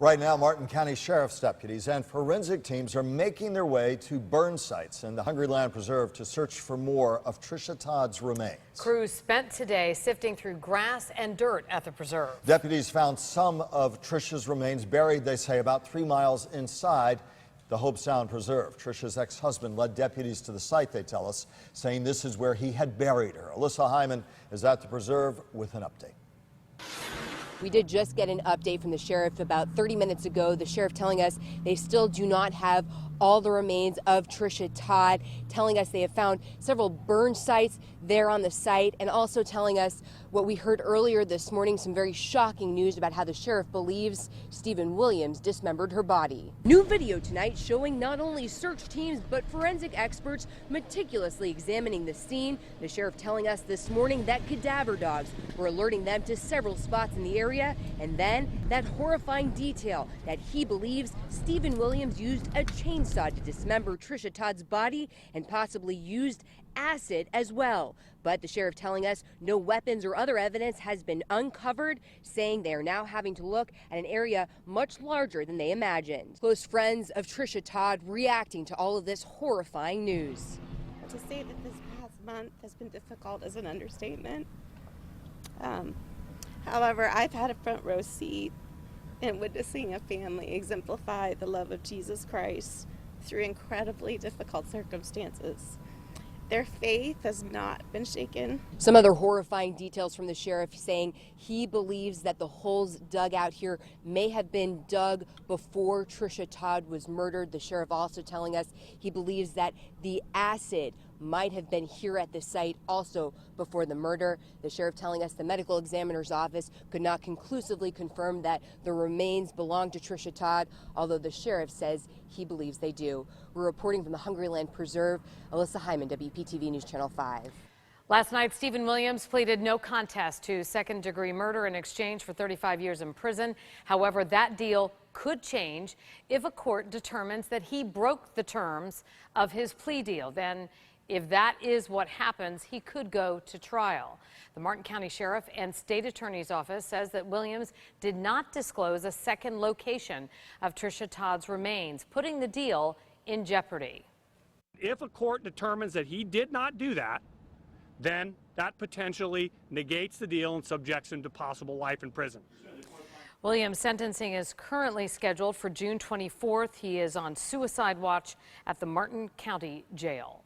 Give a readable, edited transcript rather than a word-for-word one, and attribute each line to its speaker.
Speaker 1: Right now, Martin County Sheriff's deputies and forensic teams are making their way to burn sites in the Hungry Land Preserve to search for more of Tricia Todd's remains.
Speaker 2: Crews spent today sifting through grass and dirt at the preserve.
Speaker 1: Deputies found some of Tricia's remains buried, they say, about 3 miles inside the Hope Sound Preserve. Tricia's ex-husband led deputies to the site, they tell us, saying this is where he had buried her. Alyssa Hyman is at the preserve with an update.
Speaker 3: We did just get an update from the sheriff about 30 minutes ago. The sheriff telling us they still do not have all the remains of Tricia Todd, telling us they have found several burn sites there on the site, and also telling us what we heard earlier this morning, some very shocking news about how the sheriff believes Stephen Williams dismembered her body. New video tonight showing not only search teams but forensic experts meticulously examining the scene. The sheriff telling us this morning that cadaver dogs were alerting them to several spots in the area, and then that horrifying detail that he believes Stephen Williams used a chainsaw to dismember Tricia Todd's body and possibly used acid as well. But the sheriff telling us no weapons or other evidence has been uncovered, saying they are now having to look at an area much larger than they imagined. Close friends of Tricia Todd reacting to all of this horrifying news.
Speaker 4: To say that this past month has been difficult is an understatement. However, I've had a front row seat in witnessing a family exemplify the love of Jesus Christ through incredibly difficult circumstances. Their faith has not been shaken.
Speaker 3: Some other horrifying details from the sheriff, saying he believes that the holes dug out here may have been dug before Tricia Todd was murdered. The sheriff also telling us he believes that the acid might have been here at the site also before the murder. The sheriff telling us the medical examiner's office could not conclusively confirm that the remains belong to Tricia Todd, although the sheriff says he believes they do. We're reporting from the Hungry Land Preserve. Alyssa Hyman, WPTV News Channel 5.
Speaker 2: Last night, Stephen Williams pleaded no contest to second-degree murder in exchange for 35 years in prison. However, that deal could change if a court determines that he broke the terms of his plea deal. Then, if that is what happens, he could go to trial. The Martin County Sheriff and State Attorney's Office says that Williams did not disclose a second location of Tricia Todd's remains, putting the deal in jeopardy.
Speaker 5: If a court determines that he did not do that, then that potentially negates the deal and subjects him to possible life in prison.
Speaker 2: Williams' sentencing is currently scheduled for June 24th. He is on suicide watch at the Martin County Jail.